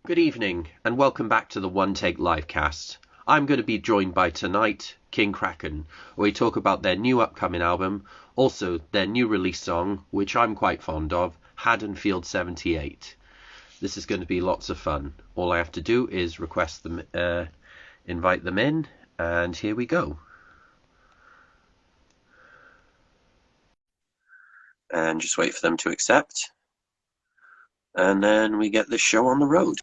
Good evening, and welcome back to the One Take Livecast. I'm going to be joined by tonight King Kraken, where we talk about their new upcoming album, also their new release song, which I'm quite fond of, Haddonfield 78. This is going to be lots of fun. All I have to do is request them, invite them in, and here we go. And just wait for them to accept. And then we get the show on the road.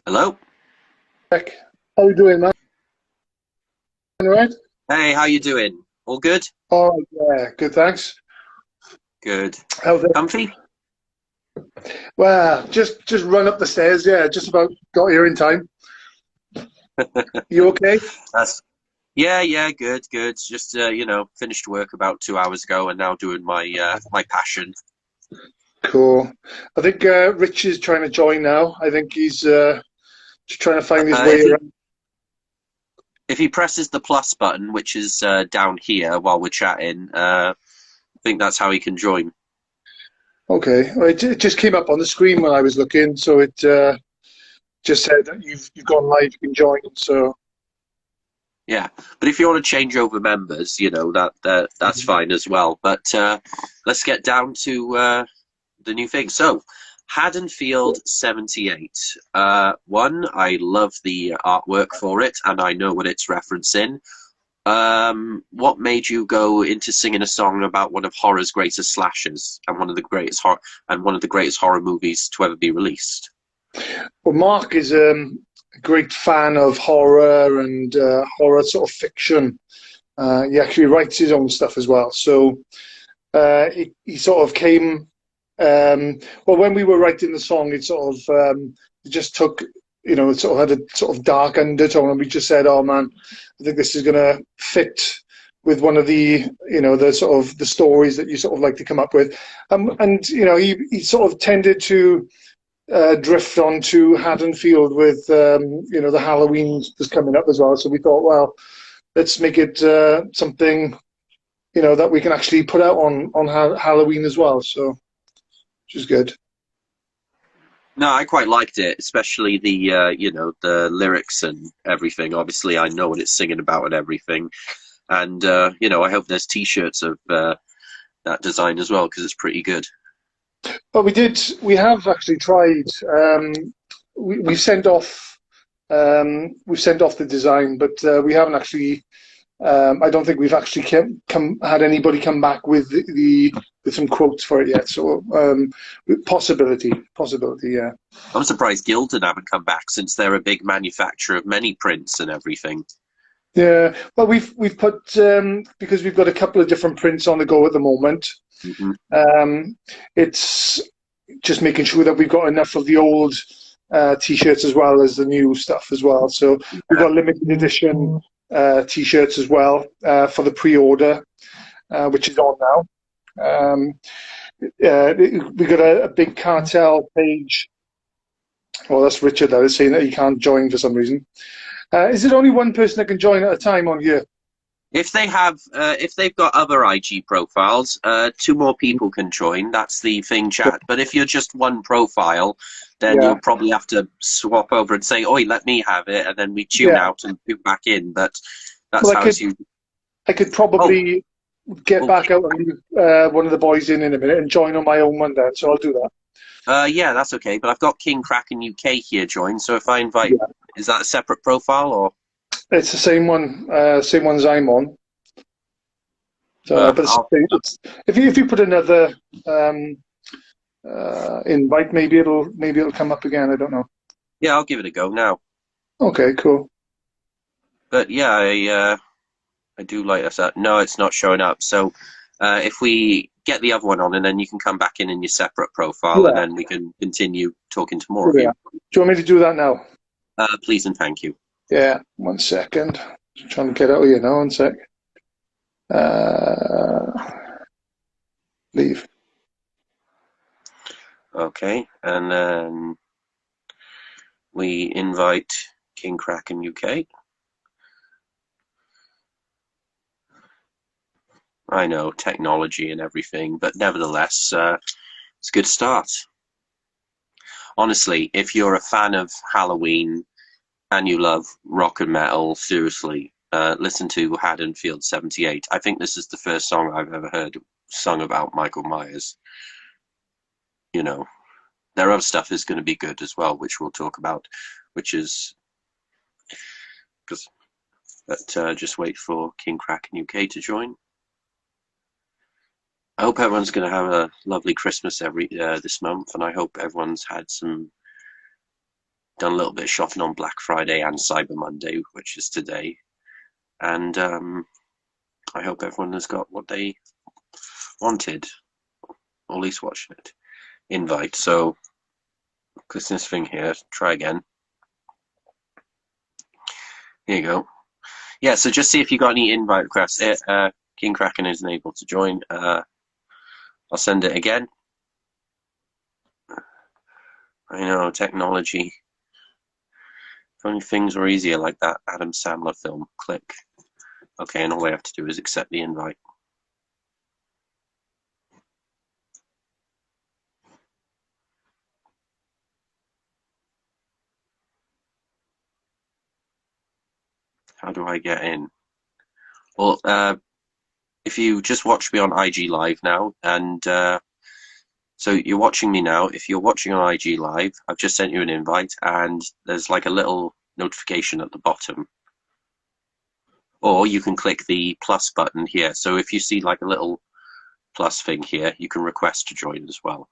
Hello? Heck, how you doing, man? All right? Hey, how you doing? All good? Oh, yeah, good, thanks. Good. How's it? Comfy? Well, just run up the stairs. Yeah, just about got here in time. You okay? That's yeah, good. Just finished work about 2 hours ago, and now doing my passion. Cool. I think Rich is trying to join now. I think he's just trying to find his way If he around. if he presses the plus button, which is down here while we're chatting, I think that's how he can join. Okay. Well, it just came up on the screen when I was looking, so it just said that you've gone live. You can join. So Yeah, but if you want to change over members, that's fine as well. But let's get down to the new thing. So, Haddonfield 78. One, I love the artwork for it, and I know what it's referencing. What made you go into singing a song about one of horror's greatest slashers and one of the greatest horror movies to ever be released? well, Mark is a great fan of horror and horror sort of fiction. He actually writes his own stuff as well. So he sort of came. Well, when we were writing the song, it just took, it sort of had a sort of dark undertone, and we just said, "Oh man, I think this is going to fit with one of the sort of the stories that you sort of like to come up with." And he sort of tended to drift onto Haddonfield with the Halloween that's coming up as well. So we thought, well, let's make it something that we can actually put out on Halloween as well. So which is good. No, I quite liked it, especially the lyrics and everything. Obviously, I know what it's singing about and everything, and I hope there's T-shirts of that design as well because it's pretty good. But we have actually tried. We've sent off. We've sent off the design, but we haven't actually. I don't think we've actually had anybody come back with with some quotes for it yet. So possibility, yeah. I'm surprised Gildan haven't come back since they're a big manufacturer of many prints and everything. Yeah, well, we've put because we've got a couple of different prints on the go at the moment. Hmm. It's just making sure that we've got enough of the old t-shirts as well as the new stuff as well. So we've Yeah. got limited edition t-shirts as well for the pre-order, which is on now. Um, we got a big cartel page. Well, that's Richard that is saying that he can't join for some reason. Is it only one person that can join at a time on here? If they've got other IG profiles, two more people can join. That's the thing, chat. But if you're just one profile, then Yeah, you'll probably have to swap over and say, "Oi, let me have it," and then we tune yeah. out and tune back in. But that's Well, how it's usually. I could Oh, probably get oh, back out and leave one of the boys in a minute and join on my own one then. So I'll do that. yeah, that's okay. But I've got King Kraken UK here joined. So if I invite, Yeah, is that a separate profile or? it's the same one as I'm on. So, but I'll, if you put another invite, maybe it'll come up again. I don't know. yeah, I'll give it a go now. Okay, cool. But yeah, I do like that. No, it's not showing up. So if we get the other one on, and then you can come back in your separate profile, and Yeah, then we can continue talking to more of yeah. you. Do you want me to do that now? Please and thank you. Yeah, 1 second. Just trying to get out of here now. 1 sec. Uh, leave. Okay, and then we invite King Kraken UK. I know technology and everything, but nevertheless, it's a good start. honestly, if you're a fan of Halloween and you love rock and metal, seriously, listen to Haddonfield 78. I think this is the first song I've ever heard sung about Michael Myers. You know, their other stuff is going to be good as well, which we'll talk about, which is because. But just wait for King Kraken UK to join. I hope everyone's going to have a lovely Christmas this month, and I hope everyone's done a little bit of shopping on Black Friday and Cyber Monday, which is today, and I hope everyone has got what they wanted, or at least watching it. Invite. So, click this thing here. Try again. Here you go. Yeah. So just see if you got any invite requests. King Kraken isn't able to join. I'll send it again. I know, technology. If only things were easier like that Adam Sandler film. Click. Okay, and all I have to do is accept the invite. How do I get in? Well, if you just watch me on IG Live now, and so you're watching me now. If you're watching on IG Live, I've just sent you an invite, and there's like a little notification at the bottom. Or you can click the plus button here. So if you see like a little plus thing here, you can request to join as well.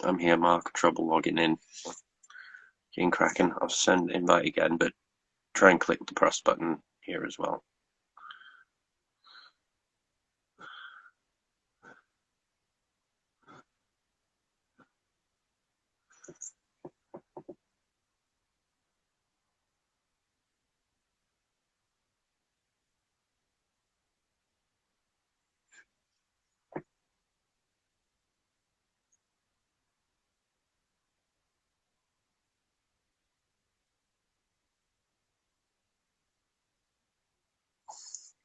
I'm here, Mark. Trouble logging in. King Kraken. I'll send invite again, but try and click the plus button here as well.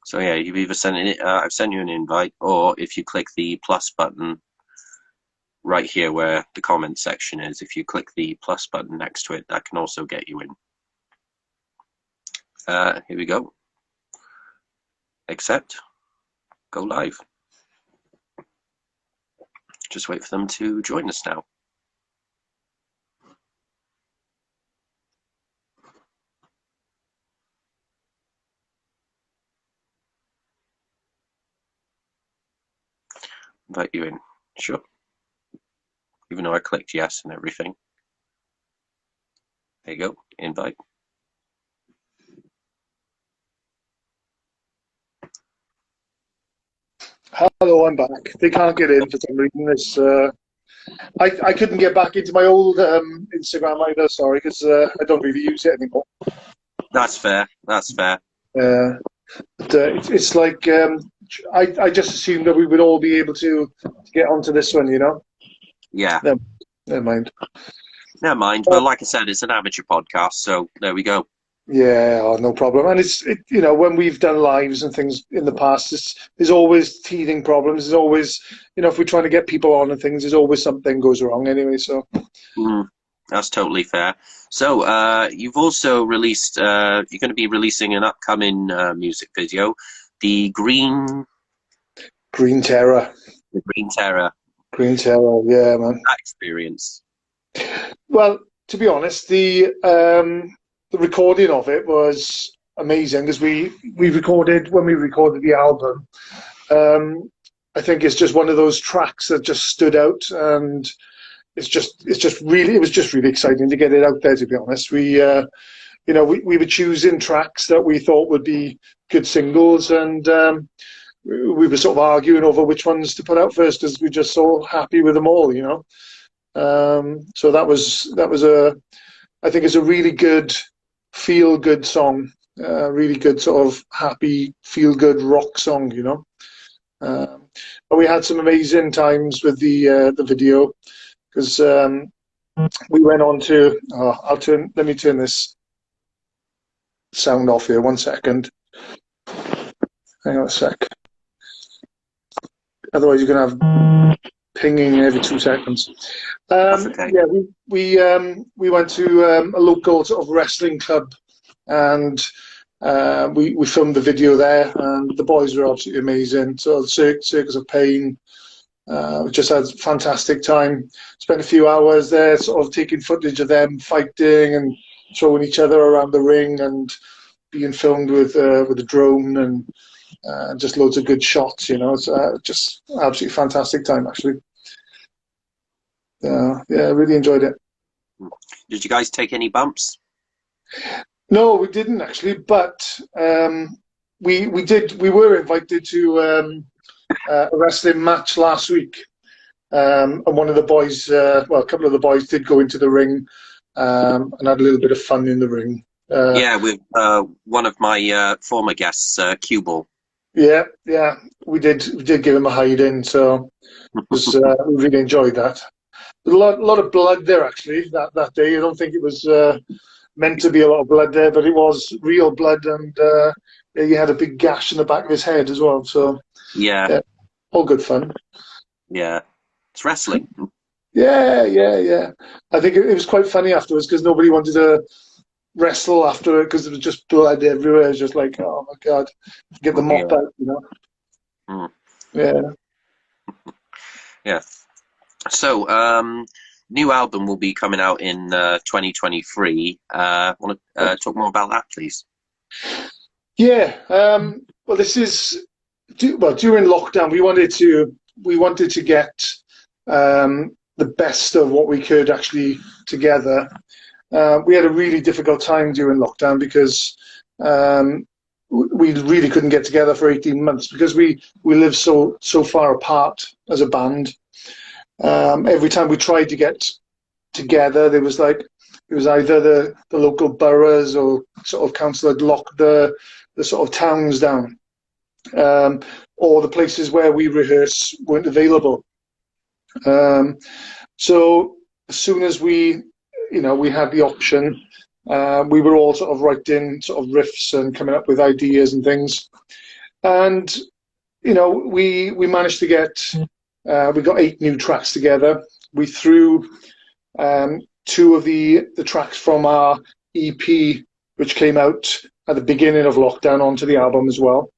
So yeah, you've either sent it. I've sent you an invite, or if you click the plus button right here where the comment section is, if you click the plus button next to it, that can also get you in. Here we go. Accept. Go live. Just wait for them to join us now. Invite you in. Sure. Even though I clicked yes and everything. There you go. Invite. Hello, I'm back. They can't get in for some reason. I couldn't get back into my old Instagram either. Sorry, because I don't really use it anymore. That's fair. That's fair. But, it's like I just assumed that we would all be able to get onto this one, you know. Yeah. Never mind. Never mind. But like I said, it's an amateur podcast, so there we go. Yeah, oh, no problem. And you know, when we've done lives and things in the past, there's always teething problems. There's always, you know, if we're trying to get people on and things, there's always something goes wrong anyway. So that's totally fair. So you've also released, you're going to be releasing an upcoming music video, the Green Terror. The Green Terror. Green Terror, yeah, man. That experience. Well, to be honest, the recording of it was amazing because we recorded when we recorded the album. I think it's just one of those tracks that just stood out, and it was just really exciting to get it out there. To be honest, we were choosing tracks that we thought would be good singles, and we were sort of arguing over which ones to put out first because we're just so happy with them all, you know. So that was I think it's a really good feel good song, really good sort of happy feel good rock song, you know. but we had some amazing times with the video because we went on to. Oh, Let me turn this sound off here. 1 second. Hang on a sec. Otherwise, you're gonna have pinging every 2 seconds. That's okay. Yeah, we went to a local sort of wrestling club, and we filmed the video there, and the boys were absolutely amazing. So the Circus of Pain, we just had a fantastic time. Spent a few hours there, sort of taking footage of them fighting and throwing each other around the ring, and being filmed with a drone, and just loads of good shots. It's just absolutely fantastic time, actually. Yeah, I really enjoyed it. Did you guys take any bumps? No, we didn't actually, but we did. We were invited to a wrestling match last week, and one of the boys, well, a couple of the boys did go into the ring and had a little bit of fun in the ring. Yeah, with one of my former guests, Cue Ball. Yeah, we did. We did give him a hide in, so we really enjoyed that. There's a lot of blood there actually that day. I don't think it was meant to be a lot of blood there, but it was real blood, and he had a big gash in the back of his head as well. So Yeah, all good fun. yeah. It's wrestling. Yeah. I think it was quite funny afterwards because nobody wanted to wrestle after it because there was just blood everywhere. It was just like, oh my God, get the mop Yeah. out. Mm. Yeah. Yeah. So, new album will be coming out in 2023. Want to talk more about that, please? Yeah. Well, this is during lockdown. We wanted to get the best of what we could actually together. We had a really difficult time during lockdown because we really couldn't get together for 18 months because we live so far apart as a band. Every time we tried to get together, it was either the local boroughs or sort of council had locked the sort of towns down, or the places where we rehearse weren't available. So as soon as we had the option, we were all sort of writing sort of riffs and coming up with ideas and things, and we managed to get. We got 8 new tracks together. We threw 2 of the tracks from our EP, which came out at the beginning of lockdown, onto the album as well,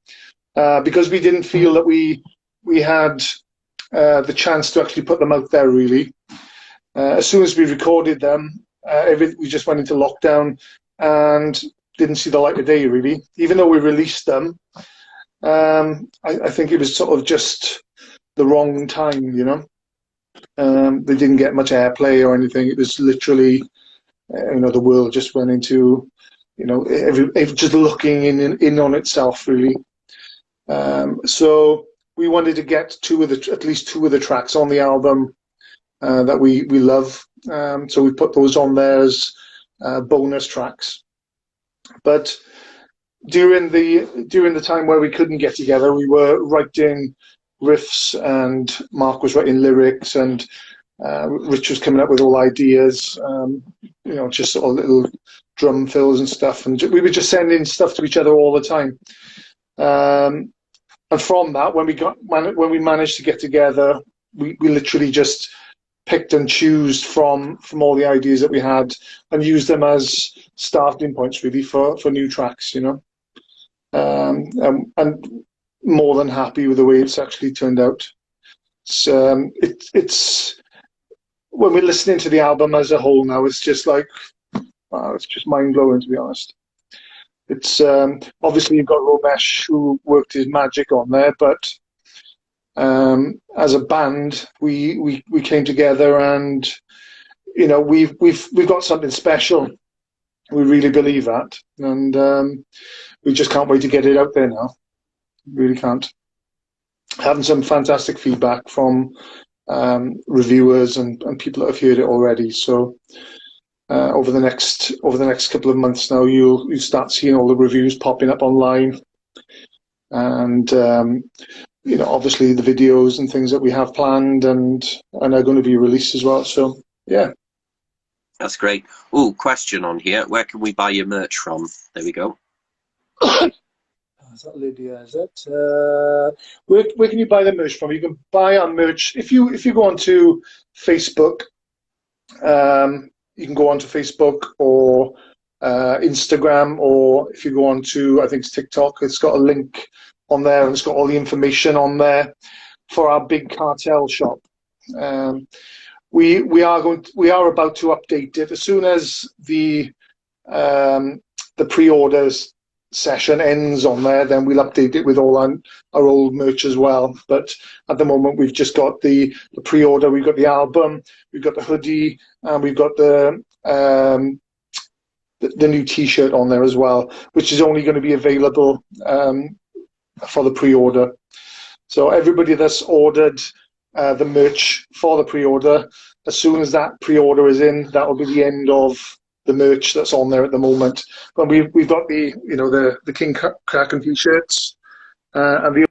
because we didn't feel that we had the chance to actually put them out there, really. As soon as we recorded them, we just went into lockdown and didn't see the light of day, really. Even though we released them, I think it was sort of just the wrong time, They didn't get much airplay or anything. It was literally, the world just went into, just looking in on itself, really. So we wanted to get at least two of the tracks on the album that we love. So we put those on there as bonus tracks. But during the time where we couldn't get together, we were writing riffs, and Mark was writing lyrics, and Rich was coming up with all ideas, just sort of little drum fills and stuff, and we were just sending stuff to each other all the time. And from that, when we managed to get together, we literally just picked and chose from all the ideas that we had and used them as starting points, really, for new tracks, and more than happy with the way it's actually turned out. It's when we're listening to the album as a whole now, it's just like, wow, it's just mind blowing, to be honest. It's obviously you've got Romesh, who worked his magic on there, but as a band, we came together, and we've got something special. We really believe that, and we just can't wait to get it out there now. Really can't. Having some fantastic feedback from reviewers and people that have heard it already. So over the next couple of months now, you'll start seeing all the reviews popping up online, and obviously the videos and things that we have planned and are going to be released as well. So yeah. That's great. Oh, question on here. Where can we buy your merch from? There we go. Is that Lydia? Is it? Where can you buy the merch from? You can buy our merch if you go onto Facebook. You can go onto Facebook or Instagram, or if you go onto, I think it's TikTok. It's got a link on there, and it's got all the information on there for our big cartel shop. We are about to update it as soon as the pre-orders session ends on there. Then we'll update it with all our old merch as well. But at the moment, we've just got the pre-order. We've got the album, we've got the hoodie, and we've got the new T-shirt on there as well, which is only going to be available for the pre-order. So everybody that's ordered the merch for the pre-order, as soon as that pre-order is in, that will be the end of the merch that's on there at the moment. But we've got the King Kraken T-shirts and the.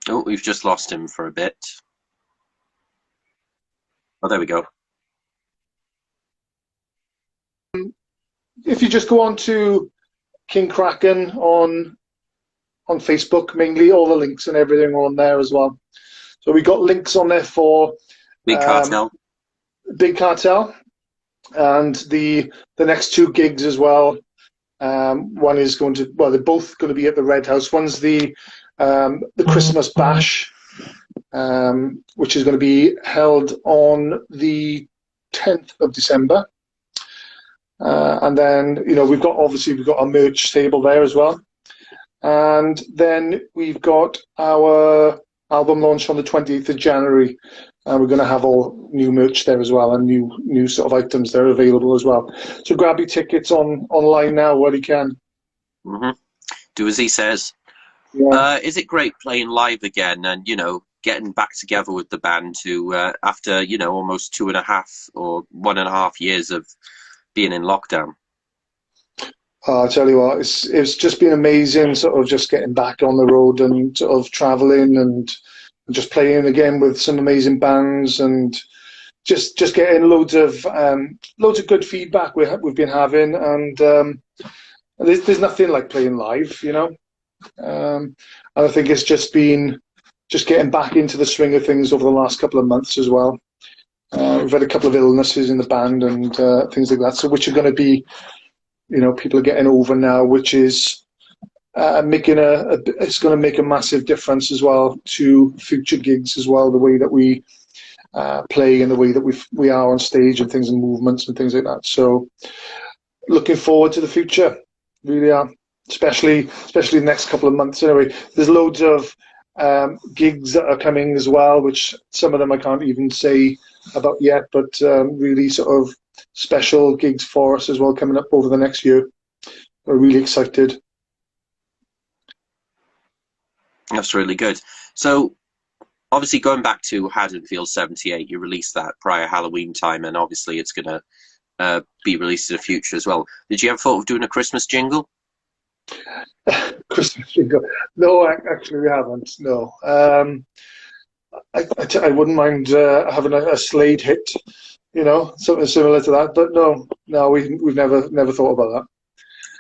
Oh, we've just lost him for a bit. Oh, there we go. If you just go on to King Kraken on Facebook, mainly all the links and everything are on there as well. So we got links on there for Big Cartel. Big Cartel, and the next two gigs as well. One is going to, well, they're both going to be at the Red House. One's the Christmas Bash, which is going to be held on the 10th of December. And then, we've got our merch table there as well. And then we've got our album launch on the 28th of January. And we're going to have all new merch there as well, and new sort of items there available as well. So grab your tickets online now while you can. Mm-hmm. Do as he says. Yeah. Is it great playing live again and, getting back together with the band after, almost 2.5 or 1.5 years of being in lockdown? I'll tell you what, it's just been amazing, sort of just getting back on the road and sort of traveling and just playing again with some amazing bands, and just getting loads of good feedback we've been having, and there's nothing like playing live, and I think it's just been getting back into the swing of things over the last couple of months as well. We've had a couple of illnesses in the band and things like that, so which are going to be, people are getting over now, which is it's going to make a massive difference as well to future gigs as well, the way that we play and the way that we are on stage and things and movements and things like that. So looking forward to the future, really are, especially the next couple of months. Anyway, there's loads of gigs that are coming as well, which some of them I can't even say about yet, but really sort of special gigs for us as well coming up over the next year. We're really excited. That's really good. So obviously going back to Haddonfield 78, you released that prior Halloween time, and obviously it's going to be released in the future as well. Did you ever thought of doing a Christmas jingle? Christmas jingle? No, actually we haven't. No. I wouldn't mind having a Slade hit, something similar to that. But no, we've never thought about that.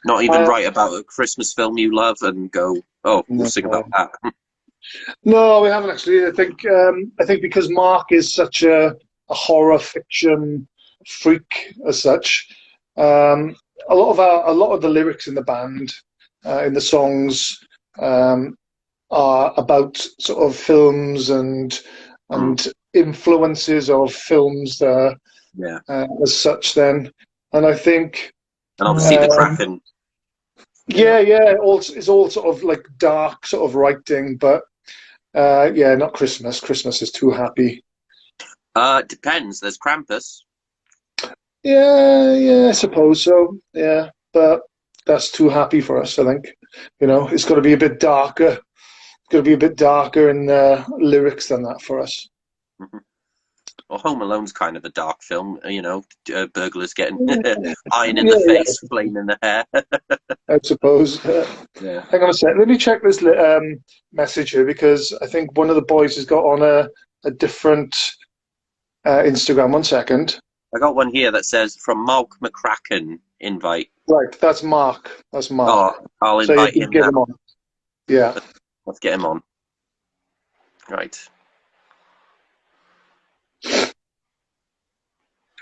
Not even write about a Christmas film you love and go, oh, we'll sing about that. No, we haven't actually. I think because Mark is such a horror fiction freak as such, a lot of the lyrics in the band, in the songs, are about sort of films and influences of films there, as such. Then, and I think, and obviously the Kraken. Yeah, it's all sort of like dark sort of writing, but not Christmas. Christmas is too happy. Depends. There's Krampus. Yeah, I suppose so. Yeah, but that's too happy for us, I think. It's got to be a bit darker. It's got to be a bit darker in lyrics than that for us. Mm-hmm. Well, Home Alone's kind of a dark film, burglars getting iron in Yeah, the yeah, face, flame in the hair. I suppose. Yeah. Hang on a sec. Let me check this message here because I think one of the boys has got on a different Instagram. 1 second. I got one here that says from Mark McCracken invite. Right, that's Mark. That's Oh, Mark. I'll So you invite can him get now. him on. Yeah, Let's get him on. Right.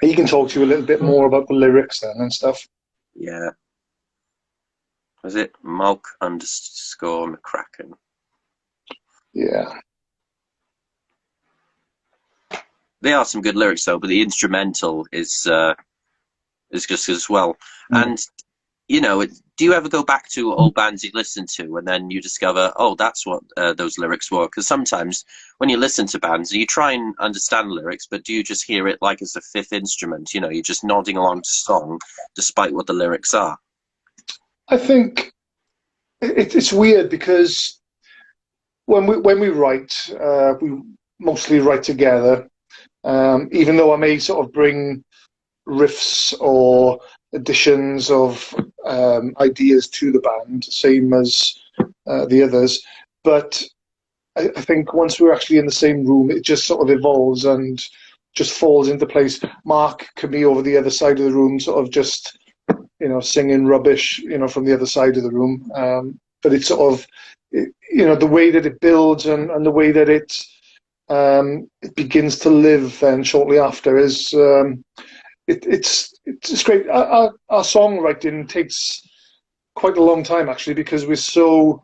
he can talk to you a little bit more about the lyrics then and stuff. Yeah. Was it Malk underscore McCracken? Yeah. There are some good lyrics though, but the instrumental is just as well. And do you ever go back to old bands you listen to and then you discover, oh, that's what those lyrics were? Because sometimes when you listen to bands, you try and understand lyrics, but do you just hear it like it's a fifth instrument? You're just nodding along to song, despite what the lyrics are. I think it's weird because when we write, we mostly write together. Even though I may sort of bring riffs or additions of ideas to the band, same as the others. But I think once we're actually in the same room, it just sort of evolves and just falls into place. Mark can be over the other side of the room, sort of just singing rubbish, from the other side of the room. But it's sort of, the way that it builds and the way that it begins to live then shortly after is it's great. Our songwriting takes quite a long time actually because we're so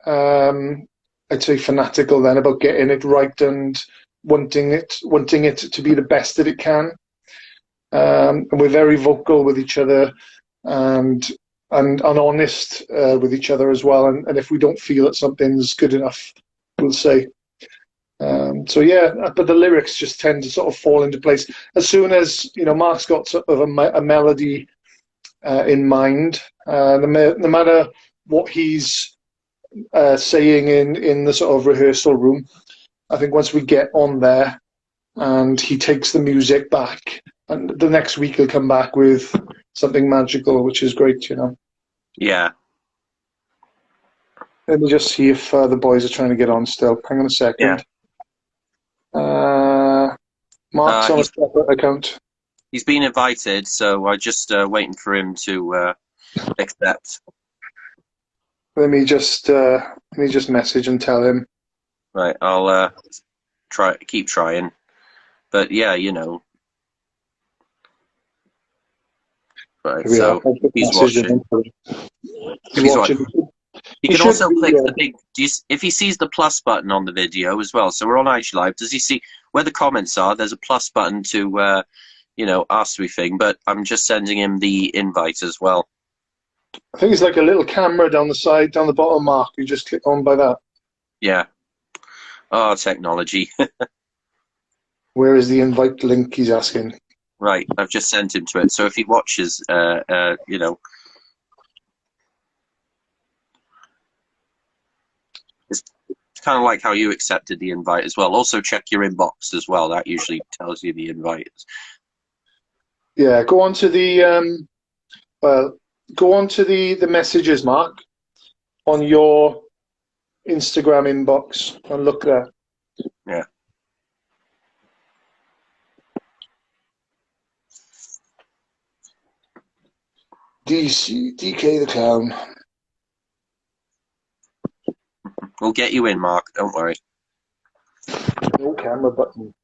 I'd say fanatical then about getting it right and wanting it to be the best that it can. And we're very vocal with each other and and honest with each other as well. And if we don't feel that something's good enough, we'll say. So yeah, but the lyrics just tend to sort of fall into place as soon as Mark's got sort of a melody in mind. No matter what he's saying in the sort of rehearsal room, I think once we get on there and he takes the music back, and the next week he'll come back with something magical, which is great. Yeah. Let me just see if the boys are trying to get on still. Hang on a Yeah. second. Mark's on a He's separate account. he's been invited, so I'm just waiting for him to accept. Let me just message and tell him. Right, I'll keep trying. But yeah, right. Here we are. So I've just he's messaged watching. him. He's He's watching. watching. He He can should also be. click the big. If he sees the plus button on the video as well, so we're on IG Live. Does he see where the comments are? There's a plus button to, ask me thing. But I'm just sending him the invite as well. I think it's like a little camera down the side, down the bottom, Mark. You just click on by that. Yeah. Oh, technology. Where is the invite link? He's asking. Right. I've just sent him to it. So if he watches, it's kind of like how you accepted the invite as well. Also check your inbox as well. That usually tells you the invite. Yeah, go on to the messages, Mark, on your Instagram inbox and look there. Yeah. DK the clown. We'll get you in, Mark. Don't worry. No camera button.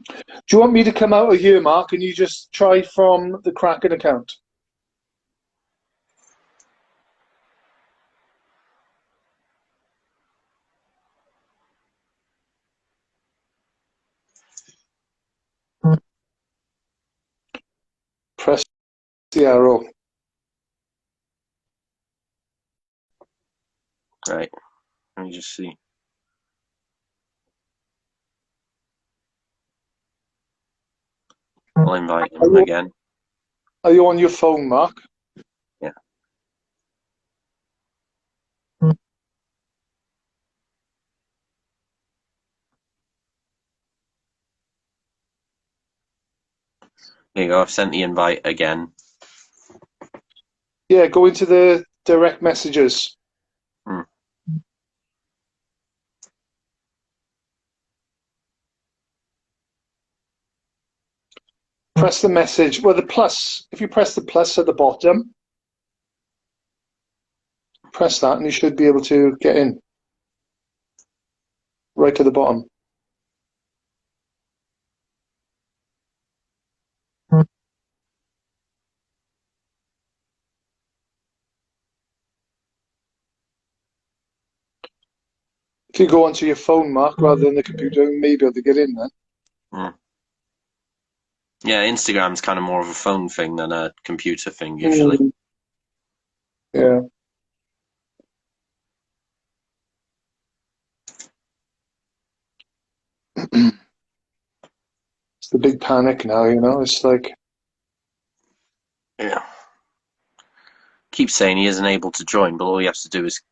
Do you want me to come out of here, Mark, and you just try from the Kraken account? Press the arrow. Right. Let me just see. I'll invite him again. Are you on your phone, Mark? Yeah. There you go. I've sent the invite again. Yeah, go into the direct messages. Hmm. Press the message. Well, the plus. If you press the plus at the bottom, press that, and you should be able to get in. Right to the bottom. If you go onto your phone, Mark, rather than the computer, you may be able to get in then. Hmm. Yeah, Instagram's kind of more of a phone thing than a computer thing usually. Mm, yeah. It's the big panic now, you know. It's like, Yeah. Keeps saying he isn't able to join, but all he has to do is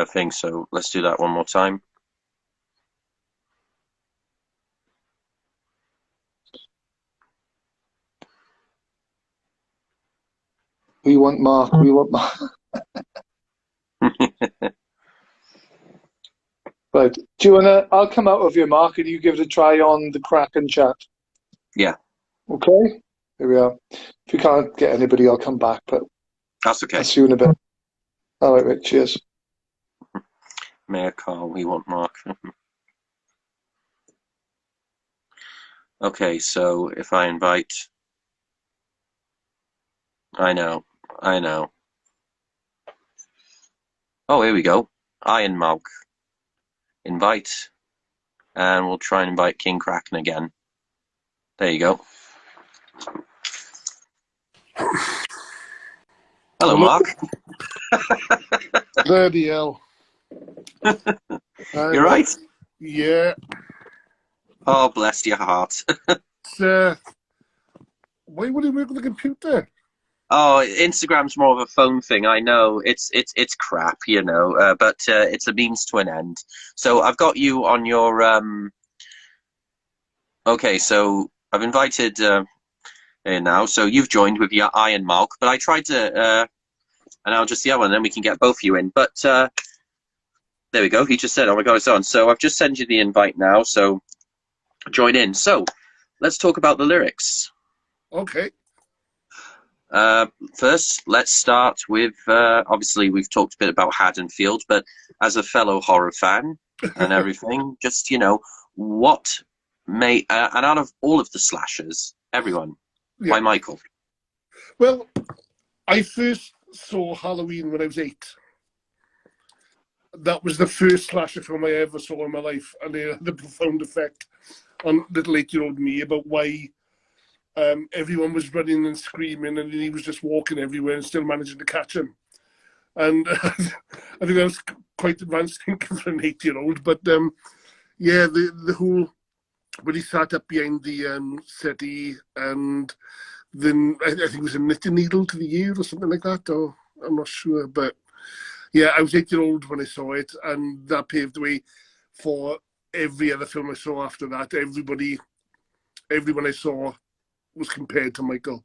thing. So let's do that one more time. we want Mark, we want Mark. Right. Do you wanna? I'll come out of your Mark, and you give it a try on the Kraken chat. Yeah, Okay. Here we are. If you can't get anybody, I'll come back, but that's I'll okay. see you in a bit. All right, Rick. Cheers. Mayor Carl, we want Mark. Okay, so if I invite, I know, I know. Oh, here we go. Iron Malk. Invite, and we'll try and invite King Kraken again. There you go. Hello, Hello, Mark. bloody hell. You're Well, right. yeah, Oh, bless your heart. it's, why would he work with a computer? Oh, Instagram's more of a phone thing. I know it's crap, you know, but it's a means to an end. So I've got you on your. Okay, so I've invited in now. So you've joined with your Iron Malk, but I tried to, and I'll just the other one, then we can get both of you in. But there we go. He just said, "Oh my God, it's on." So I've just sent you the invite now. So join in. So let's talk about the lyrics. Okay. First, let's start with obviously we've talked a bit about Haddonfield, but as a fellow horror fan and everything, just what may and out of all of the slashers, everyone, Yeah. why Michael? Well, I first saw Halloween when I was 8. That was the first slasher film I ever saw in my life, and it had a profound effect on little 8-year-old me about why everyone was running and screaming, and he was just walking everywhere and still managing to catch him. And I think that was quite advanced thinking for an 8-year-old. But yeah, the whole when he sat up behind the settee, and then I think it was a knitting needle to the ear or something like that. Or I'm not sure, but yeah, I was 8-year-old when I saw it, and that paved the way for every other film I saw after that. Everyone I saw was compared to Michael.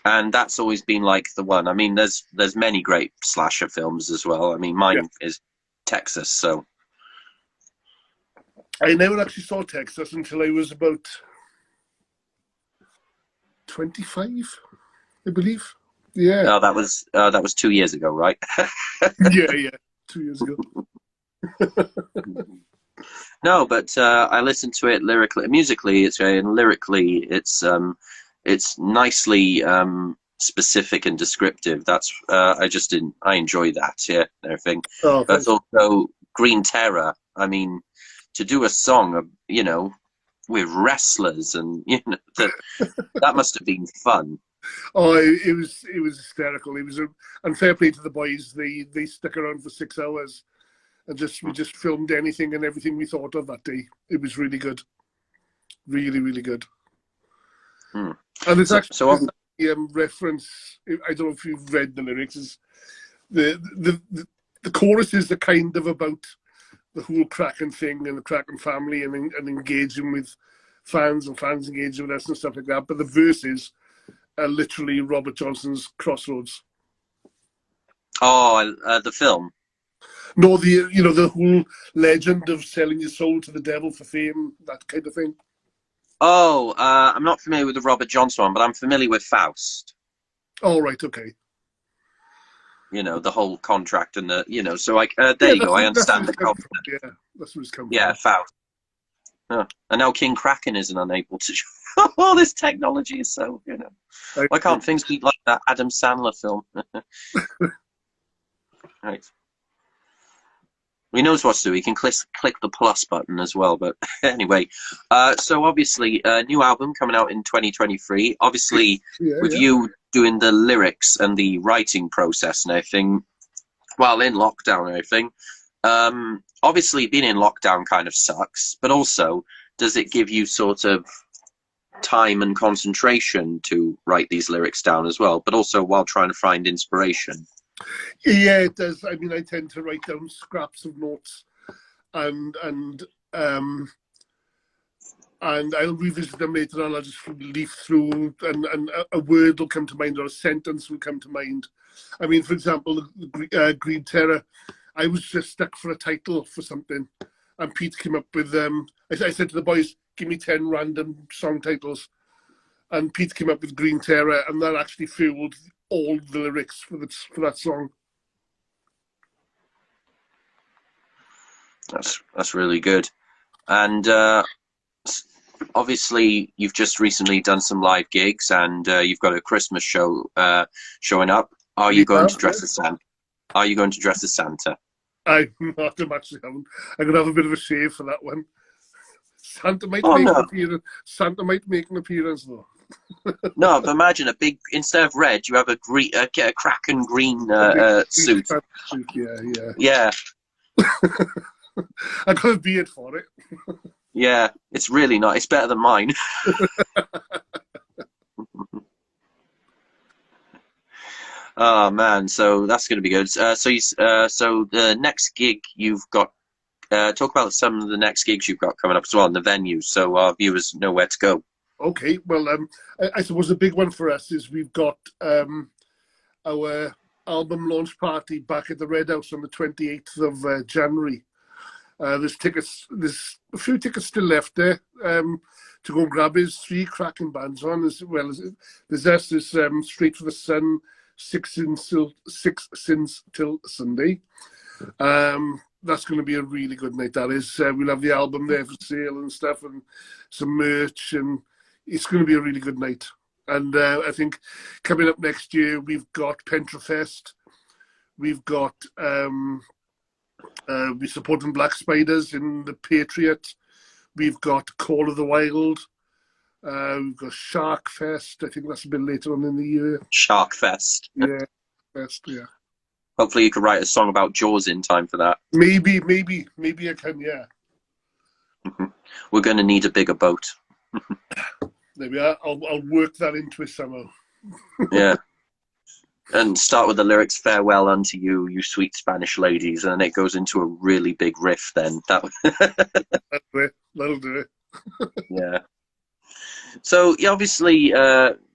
And that's always been like the one. I mean, there's many great slasher films as well. I mean, Yeah. mine is Texas, so I never actually saw Texas until I was about 25, I believe. Yeah. that was 2 years ago, right? Yeah. 2 years ago. No, but I listened to it lyrically, musically. And lyrically, it's nicely specific and descriptive. That's I enjoy that. Yeah, and everything. Oh, But thanks. also Green Terror. I mean, to do a song, with wrestlers and that must have been fun. Oh, it was hysterical. It was and fair play to the boys. They stuck around for 6 hours, and we just filmed anything and everything we thought of that day. It was really good, really, really good. Hmm. And it's So, actually so reference. I don't know if you've read the lyrics. Is the choruses are kind of about the whole Kraken thing and the Kraken family, and engaging with fans and fans engaging with us and stuff like that. But the verses are literally Robert Johnson's Crossroads. Oh, the film. No, the whole legend of selling your soul to the devil for fame, that kind of thing. Oh, I'm not familiar with the Robert Johnson one, but I'm familiar with Faust. Oh, right, okay. The whole contract and so like, there Yeah, you go. I understand the concept. Yeah, that's where it's come Yeah, from. Faust. Oh. And now King Kraken isn't unable to. Oh, this technology is so, Why can't things be like that Adam Sandler film? Right. He knows what to do. He can click the plus button as well. But anyway, so obviously, a new album coming out in 2023. Obviously, with you doing the lyrics and the writing process and everything, while in lockdown and everything, obviously being in lockdown kind of sucks. But also, does it give you sort of time and concentration to write these lyrics down as well? But also while trying to find inspiration. Yeah, it does. I mean, I tend to write down scraps of notes, and I'll revisit them later on. I'll just leaf through, and a word will come to mind or a sentence will come to mind. I mean, for example, Green Terror. I was just stuck for a title for something, and Pete came up with I said to the boys, "Give me 10 random song titles," and Pete came up with Green Terror, and that actually fueled all the lyrics for that song. That's really good. And obviously you've just recently done some live gigs, and you've got a Christmas show showing up. Are you going to dress as Santa? Are you going to dress as Santa? I'm not. I'm actually having. I'm gonna have a bit of a shave for that one. Santa might make an appearance. Santa might make an appearance though. No, but imagine instead of red, you have a Kraken green suit. Yeah. I got a beard for it. Yeah, it's really nice. It's better than mine. Oh man, so that's going to be good. So the next gig you've got. Talk about some of the next gigs you've got coming up as well, and the venues, so our viewers know where to go. Okay, well, I suppose the big one for us is we've got our album launch party back at the Red House on the 28th of January. There's a few tickets still left there to go and grab. There's 3 cracking bands on, as well as there's us. There's Straight for the Sun, Six Sins Till Sunday. That's going to be a really good night. That is. We'll have the album there for sale and stuff, and some merch, and it's going to be a really good night. And I think coming up next year, we've got Pentrafest. We've got we're supporting Black Spiders in the Patriot. We've got Call of the Wild. We've got Shark Fest. I think that's a bit later on in the year. Shark Fest. Yeah, Fest. Yeah. Hopefully, you could write a song about Jaws in time for that. Maybe I can. Yeah. We're going to need a bigger boat. There we are. I'll work that into it somehow. Yeah. And start with the lyrics, "Farewell unto you, you sweet Spanish ladies," and then it goes into a really big riff then. That'll do it. Yeah. So, obviously,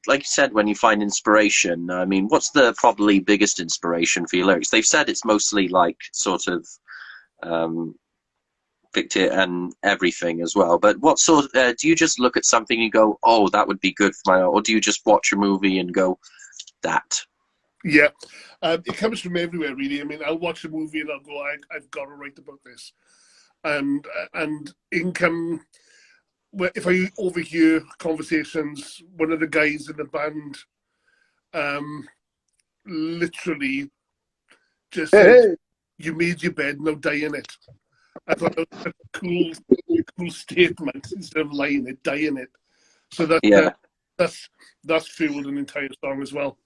like you said, when you find inspiration, I mean, what's the probably biggest inspiration for your lyrics? They've said it's mostly like sort of Victor and everything as well. But what sort of, do you just look at something and go, "Oh, that would be good for my," or do you just watch a movie and go, "That"? Yeah, it comes from everywhere, really. I mean, I'll watch a movie and I'll go, I've got to write about this. And income, if I overhear conversations, one of the guys in the band literally just said, "You made your bed, now die in it." I thought that was a cool statement instead of lying it, die in it. So that's fueled an entire song as well.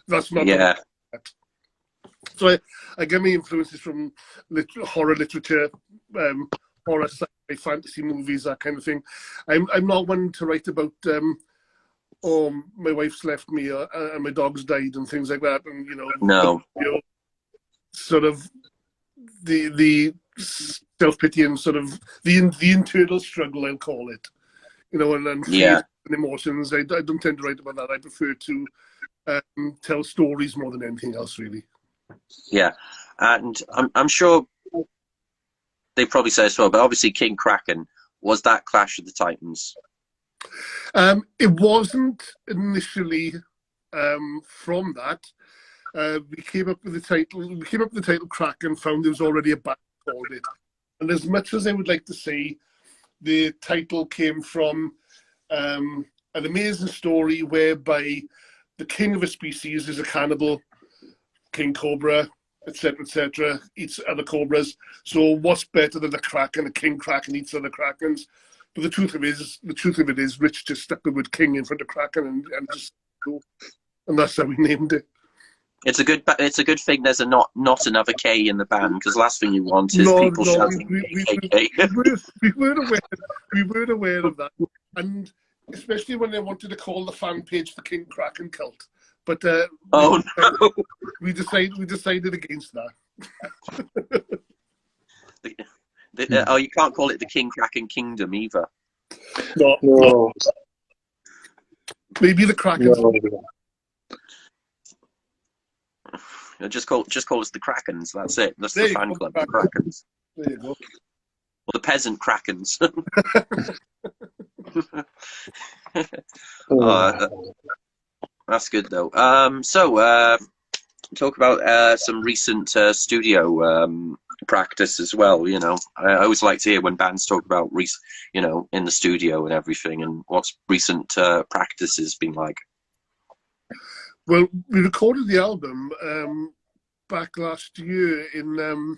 That's not So I get my influences from horror literature, horror sci-fi, fantasy movies, that kind of thing. I'm not one to write about my wife's left me and my dog's died and things like that, and sort of the self-pity and sort of the internal struggle, I'll call it. you know, and Yeah, feelings and emotions. I don't tend to write about that. I prefer to tell stories more than anything else, really. yeah. And I'm sure they probably say as well, but obviously King Kraken was that Clash of the Titans. It wasn't initially from that. We came up with the title. We came up with the title Kraken, found there was already a band called it. And as much as I would like to say, the title came from an amazing story whereby the king of a species is a cannibal, king cobra, etc., eats other cobras. So what's better than a kraken? A king kraken eats other krakens. But the truth of it is, Rich just stuck the word king in front of kraken and just, and that's how we named it. It's a good thing there's not another K in the band, because the last thing you want is No, people no, shouting KKK. we weren't aware of that, and especially when they wanted to call the fan page the King Kraken Cult. But Oh no! we decided against that. Oh, you can't call it the King Kraken Kingdom either. No, No, maybe the Krakens. no. Just call us the Krakens. That's it. That's There the you fan go, club, the Krakens, There you go. or the peasant Krakens. uh, that's good though. Talk about some recent studio practice as well. You know, I always like to hear when bands talk about you know, in the studio and everything, and what's recent practices been like. Well, we recorded the album back last year in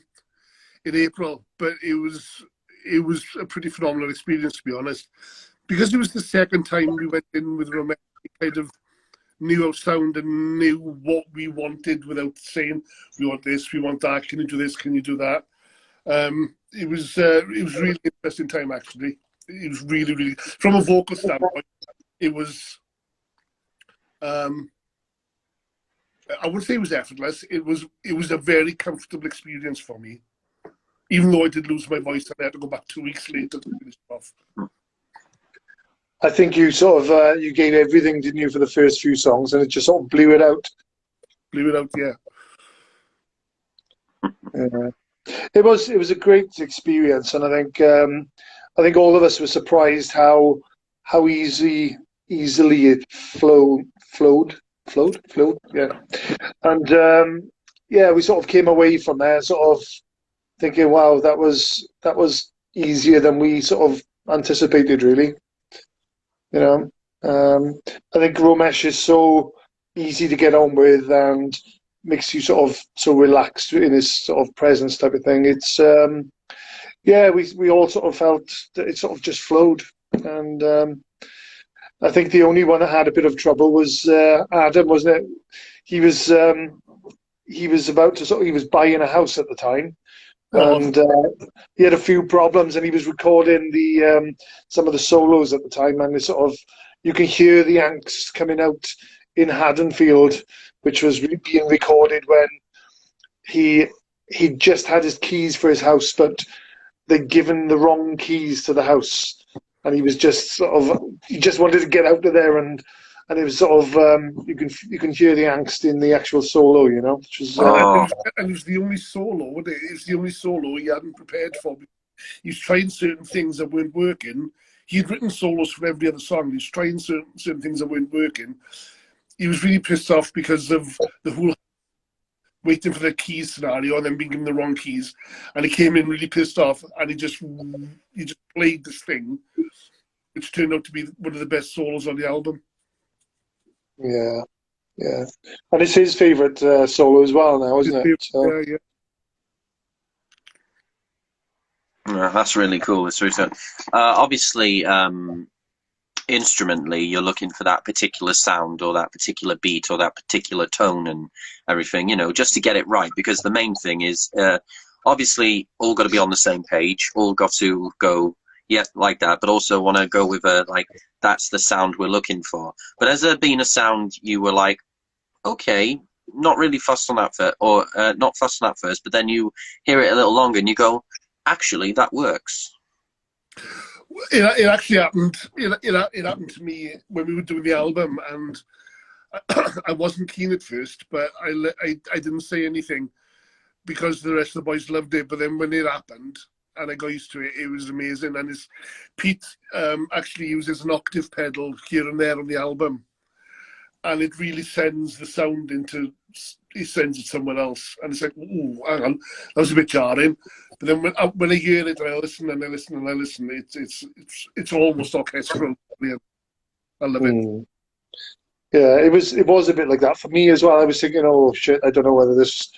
April, but it was a pretty phenomenal experience, to be honest, because it was the second time we went in with Romantic, kind of knew our sound and knew what we wanted without saying we want this, we want that. Can you do this? Can you do that? It was really interesting time, actually. It was really from a vocal standpoint. It was. I wouldn't say it was effortless. It was a very comfortable experience for me, even though I did lose my voice and I had to go back 2 weeks later to finish it off. I think you sort of you gave everything, didn't you, for the first few songs, and it just sort of blew it out. Blew it out, yeah. Yeah. It was a great experience, and I think all of us were surprised how easily it flowed, yeah. And yeah, we sort of came away from there sort of thinking, wow, that was easier than we sort of anticipated, really. You know, I think Romesh is so easy to get on with and makes you sort of so relaxed in his sort of presence type of thing. It's yeah, we all sort of felt that it sort of just flowed, and I think the only one that had a bit of trouble was Adam, wasn't it? He was about to he was buying a house at the time, and he had a few problems, and he was recording the some of the solos at the time, and it's sort of you can hear the angst coming out in Haddonfield, which was being recorded when he just had his keys for his house, but they'd given the wrong keys to the house, and he was just sort of he just wanted to get out of there, and it was sort of you can hear the angst in the actual solo, you know, which was and it was the only solo. It was the only solo he hadn't prepared for. He was trying certain things that weren't working. He had written solos for every other song. He was trying certain things that weren't working. He was really pissed off because of the whole waiting for the keys scenario and then being given the wrong keys. And he came in really pissed off, and he just played this thing, which turned out to be one of the best solos on the album. yeah, yeah, and it's his favourite solo as well now, isn't it? So. Yeah. Yeah, that's really cool. It's really cool. Obviously, instrumentally, you're looking for that particular sound or that particular beat or that particular tone and everything, you know, just to get it right. Because the main thing is, obviously, all got to be on the same page, all got to go, yeah, like that, but also want to go with like, that's the sound we're looking for. But has there been a sound you were like, okay, not really fussed on that first, or not fussed on that first, but then you hear it a little longer and you go, actually, that works? It actually happened. It happened to me when we were doing the album, and I wasn't keen at first, but I didn't say anything because the rest of the boys loved it. But then when it happened and I got used to it, it was amazing. And Pete actually uses an octave pedal here and there on the album, and it really sends the sound into. He sends it somewhere else, and it's like, ooh, hang on, that was a bit jarring. But then when I hear it, and I listen and I listen and I listen, it's almost orchestral. I love it. Yeah, it was a bit like that for me as well. I was thinking, oh shit, I don't know whether this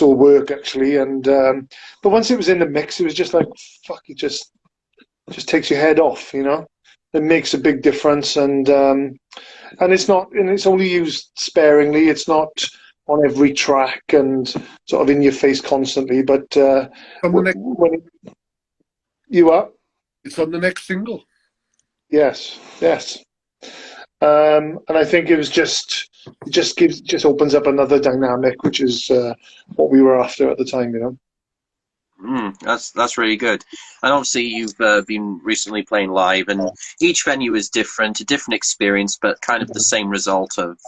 will work actually. And but once it was in the mix, it was just like, fuck, it just takes your head off, you know. It makes a big difference, and it's only used sparingly. It's not on every track and sort of in your face constantly. But when you are, it's on the next single. Yes. And I think it just opens up another dynamic, which is what we were after at the time, you know. That's really good. And obviously you've been recently playing live, and each venue is different, a different experience, but kind of the same result of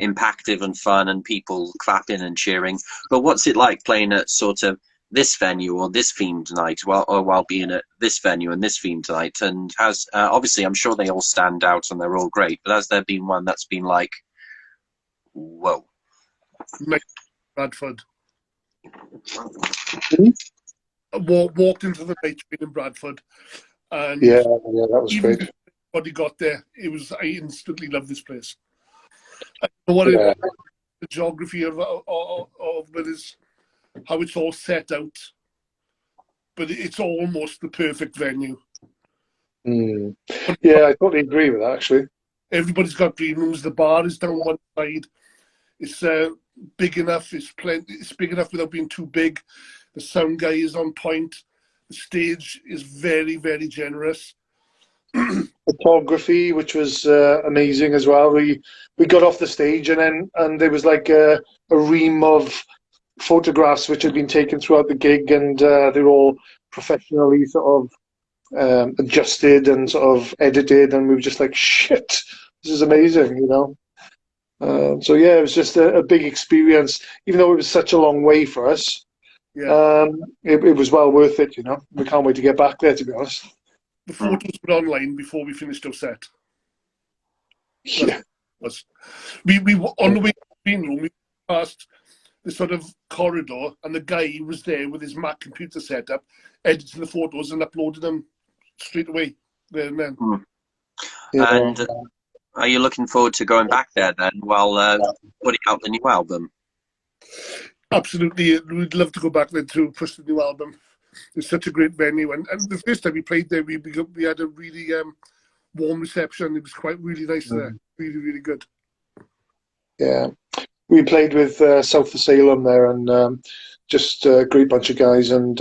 impactful and fun and people clapping and cheering. But what's it like playing at sort of this venue or this themed night while being at this venue and this themed night? And has obviously I'm sure they all stand out and they're all great, but has there been one that's been like, whoa? Bradford. Mm-hmm. Walked into the night train in Bradford, and yeah, that was even great. when he got there, I instantly loved this place. I don't know what it was, the geography of it is, how it's all set out, but it's almost the perfect venue. Yeah, I totally agree with that, actually. Everybody's got green rooms. The bar is down one side. It's big enough. It's big enough without being too big. The sound guy is on point. The stage is very, very generous. Photography, which was amazing as well. We got off the stage and there was like a ream of photographs which had been taken throughout the gig, and they're all professionally sort of adjusted and sort of edited, and we were just like, shit, this is amazing, you know. So yeah, it was just a big experience, even though it was such a long way for us. Yeah. It was well worth it, you know. We can't wait to get back there, to be honest. The photos were online before we finished our set. Yeah. We on the way to the green room, we passed the sort of corridor, and the guy was there with his Mac computer set up, editing the photos and uploaded them straight away there and then. Yeah. And are you looking forward to going back there then while putting out the new album? Absolutely, we'd love to go back there to push the new album. It's such a great venue, and the first time we played there, we had a really warm reception. It was really nice there, really, really good. Yeah, we played with South of Salem there, and just a great bunch of guys, and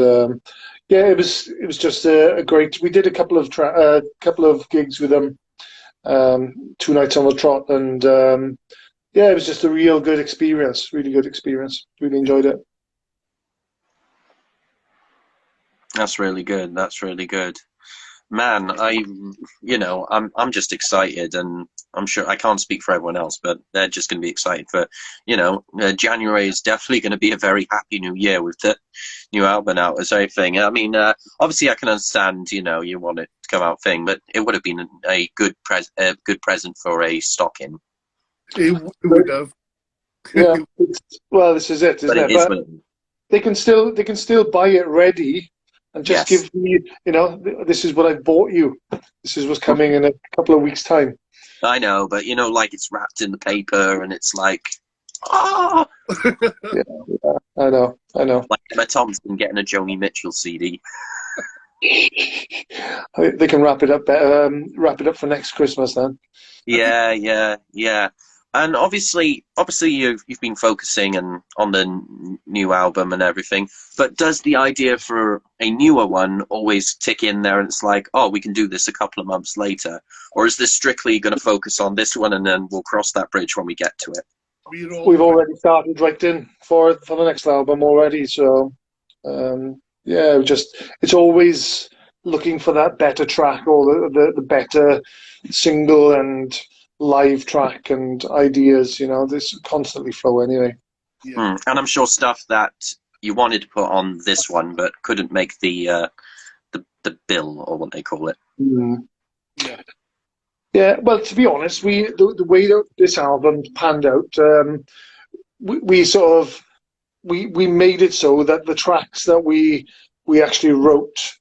yeah, it was just a great. We did a couple of gigs with them, 2 nights on the trot, and yeah, it was just a real good experience, really good experience. Really enjoyed it. That's really good. That's really good. Man, I'm just excited, and I'm sure I can't speak for everyone else, but they're just going to be excited for, January is definitely going to be a very happy new year with the new album out as everything. I mean, obviously I can understand, you want it to come out thing, but it would have been a good present for a stocking. It would have. Yeah. Well, this is it, isn't it? But they can still buy it ready. And just give me, this is what I've bought you. This is what's coming in a couple of weeks' time. I know, but like it's wrapped in the paper, and it's like, ah. Yeah, I know. Like Emma Thompson getting a Joni Mitchell CD. They can wrap it up for next Christmas then. Yeah. And obviously, you've been focusing on the new album and everything. But does the idea for a newer one always tick in there, and it's like, oh, we can do this a couple of months later, or is this strictly going to focus on this one, and then we'll cross that bridge when we get to it? We've already started writing for the next album already. So yeah, it's always looking for that better track or the better single and live track and ideas. You know, this constantly flow anyway. Yeah. And I'm sure stuff that you wanted to put on this one but couldn't make the bill, or what they call it. Yeah. Yeah, well, to be honest, the way that this album panned out, we sort of we made it so that the tracks that we actually wrote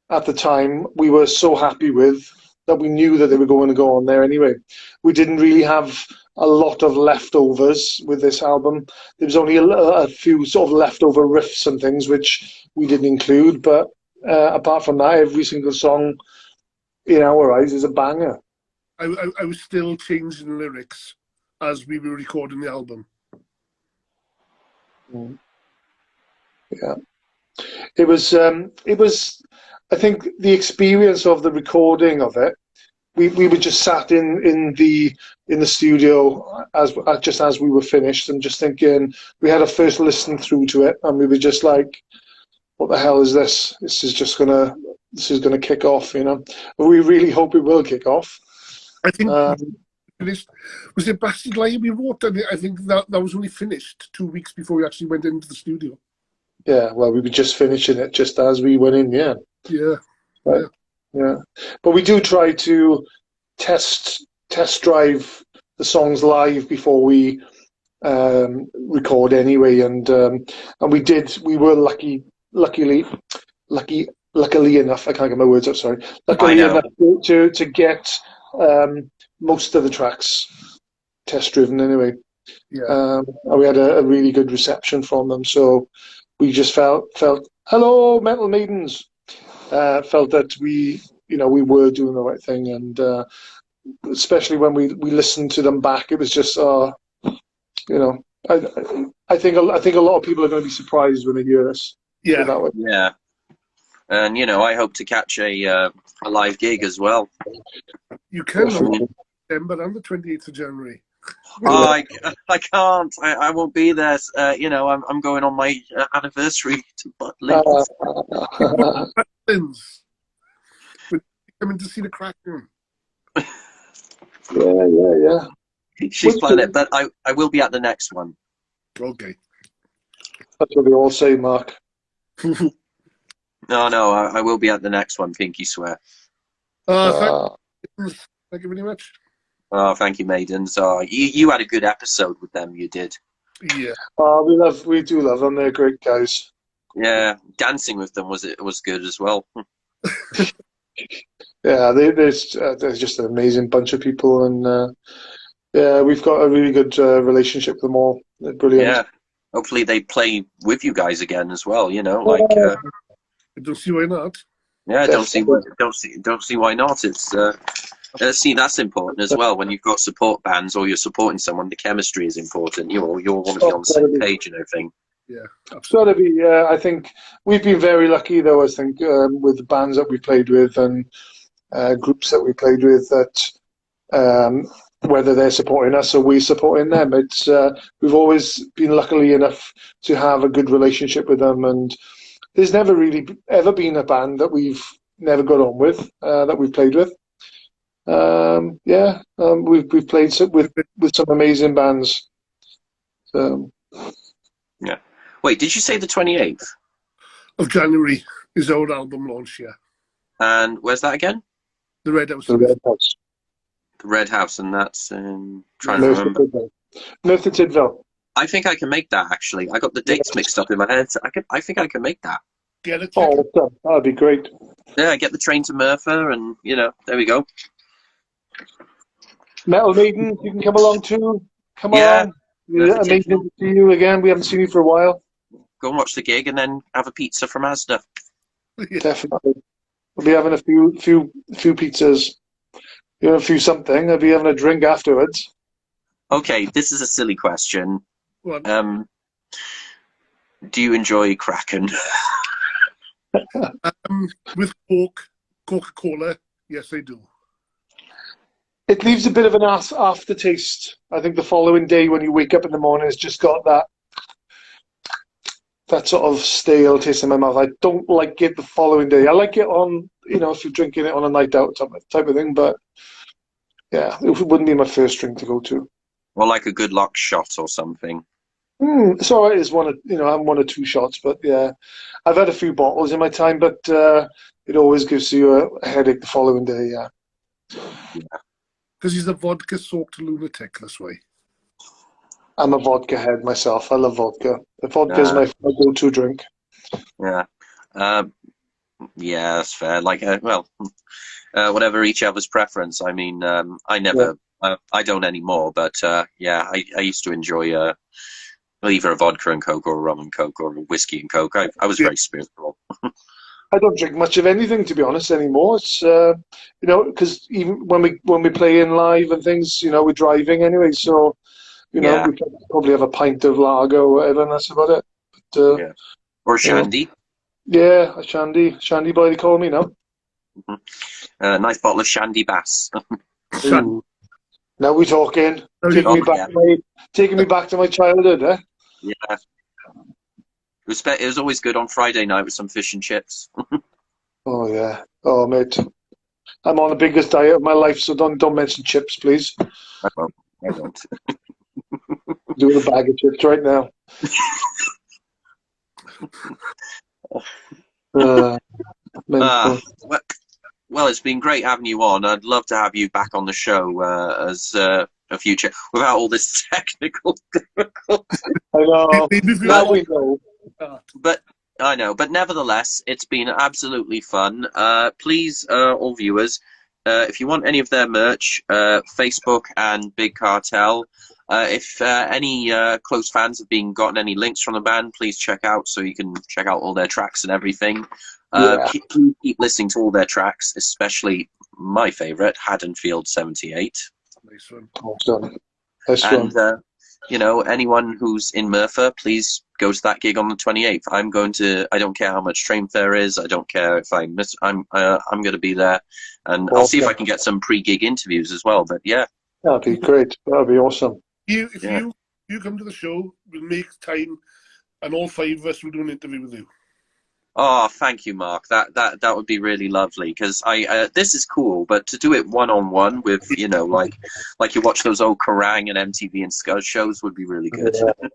at the time we were so happy with that we knew that they were going to go on there anyway. We didn't really have a lot of leftovers with this album. There was only a few sort of leftover riffs and things which we didn't include, but apart from that, every single song in our eyes is a banger. I was still changing lyrics as we were recording the album. Yeah, it was. I think the experience of the recording of it. We were just sat in the studio just as we were finished and just thinking. We had a first listen through to it, and we were just like, "What the hell is this? This is gonna kick off," you know. We really hope it will kick off. I think was it Bastard Liar we wrote? I think that was only finished 2 weeks before we actually went into the studio. Yeah, well, we were just finishing it just as we went in. Yeah. Yeah. Right. Yeah. But we do try to test drive the songs live before we record anyway, and we did. We were luckily enough. I can't get my words out. Sorry. Luckily enough to get most of the tracks test driven anyway. Yeah. And we had a really good reception from them, so we just felt hello Metal Maidens. Felt that we were doing the right thing, and especially when we listened to them back, it was just I think a lot of people are going to be surprised when they hear us. Yeah. That way. Yeah. And I hope to catch a live gig as well. You can on December and the 28th of January. I can't. I won't be there. I'm going on my anniversary to Butlins. Coming to see the Kraken. Yeah. She's planning it, but I will be at the next one. Okay. That's what they all say, Mark. No, I will be at the next one, pinky swear. Thank you very much. Oh, thank you, Maidens. Oh, you had a good episode with them, you did. Yeah. We do love them. They're great guys. Yeah, dancing with them was good as well. Yeah, they're just an amazing bunch of people, and yeah, we've got a really good relationship with them all. They're brilliant. Yeah, hopefully they play with you guys again as well. I don't see why not. Yeah, don't see why not. It's that's important as well. When you've got support bands or you're supporting someone, the chemistry is important. You all want to be on the same page and everything. Yeah, it's got to be. Yeah, I think we've been very lucky, though. I think with the bands that we played with and groups that we played with, that whether they're supporting us or we're supporting them, it's we've always been lucky enough to have a good relationship with them, and there's never really ever been a band that we've never got on with that we've played with. We've played with some amazing bands. So. Yeah. Wait, did you say the 28th of January is our album launch? Yeah. And where's that again? The Red House. The Red House. The Red House, and that's trying to remember. North of Tidville. I think I can make that, actually. I got the dates mixed up in my head. I think I can make that. Get it? Oh, that'd be great. Yeah, get the train to Merthyr, and there we go. Metal Maiden, you can come along too. Come on. Yeah, amazing to see you again. We haven't seen you for a while. Go and watch the gig, and then have a pizza from Asda. Definitely. We'll be having a few pizzas. A few something. I'll be having a drink afterwards. Okay, this is a silly question. What? Do you enjoy Kraken? With Coca-Cola, yes, I do. It leaves a bit of an aftertaste. I think the following day when you wake up in the morning, it's just got that sort of stale taste in my mouth. I don't like it the following day. I like it on, if you're drinking it on a night out type of thing, but yeah, it wouldn't be my first drink to go to. Or like a good lock shot or something. It's all right. It's I'm 1 or 2 shots, but yeah, I've had a few bottles in my time, but it always gives you a headache the following day. Yeah, Because he's a vodka-soaked lunatic this way. I'm a vodka head myself. I love vodka. The vodka is Uh, my go-to drink. yeah. Yeah, that's fair. Like, whatever each other's preference. I mean, I Yeah, never, I don't anymore, but yeah, I used to enjoy either a vodka and Coke or a rum and Coke or a whiskey and Coke. I was Yeah. very spiritual. I don't drink much of anything to be honest anymore. It's because even when we play in live and things, we're driving anyway, so Yeah, we probably have a pint of lager or whatever, and that's about it. But yeah. Or you know, shandy. yeah, a shandy boy they call me now. Mhm. Nice bottle of shandy bass. Shan- Ooh. Now we're talking, Very taking me Oh good. back yeah, to my taking me back to my childhood, eh? yeah. It was always good on Friday night with some fish and chips. Oh yeah. Oh mate, I'm on the biggest diet of my life, so don't mention chips, please. I won't. I won't. Doing a bag of chips right now. Uh, Ah, mental. well, it's been great having you on. I'd love to have you back on the show as a future without all this technical difficulty. I know. Maybe if you Now But we know. start. but I know. But nevertheless, it's been absolutely fun. Please, all viewers, if you want any of their merch, Facebook and Big Cartel. If any close fans have gotten any links from the band, please check out so you can check out all their tracks and everything. Yeah. Keep listening to all their tracks, especially my favorite, Haddonfield 78. Nice one. Awesome. Nice one. And anyone who's in Merthyr, please go to that gig on the 28th. I'm going to. I don't care how much train fare is. I don't care if I miss. I'm going to be there, and I'll see if I Awesome. can get some pre-gig interviews as well. But yeah, That'd be great. That'd be awesome. If yeah. you come to the show, we'll make time, and all 5 of us will do an interview with you. Oh, thank you, Mark. That would be really lovely because this is cool, but to do it one-on-one with like you watch those old Kerrang and MTV and Scud shows would be really good. Yeah.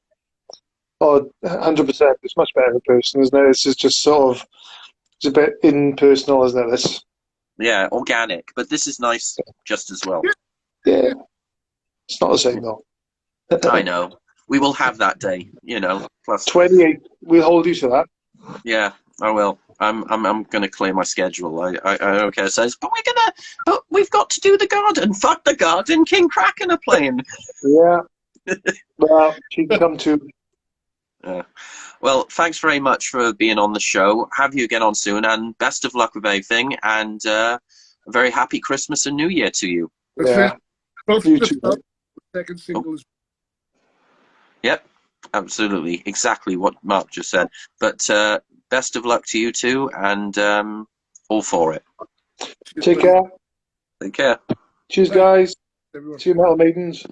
Oh, 100%. It's much better in person, isn't it? This is just sort of, it's a bit impersonal, isn't it? This. Yeah, organic, but this is nice just as well. Yeah. It's not the same though. I know. We will have that day, Plus, 28. We'll hold you to that. yeah, I will. I'm gonna clear my schedule. I don't care. It says, but we've got to do the garden. Fuck the garden. King Kraken are playing. Yeah. Well, she can come too. Well, thanks very much for being on the show. Have you again on soon, and best of luck with everything. And a very happy Christmas and New Year to you. That's Yeah. it. Both You the too. second single is Yep, absolutely, exactly what Mark just said. But best of luck to you too, and all for it. Take care. Take care. Cheers, guys. everyone. See you, Metal Maidens.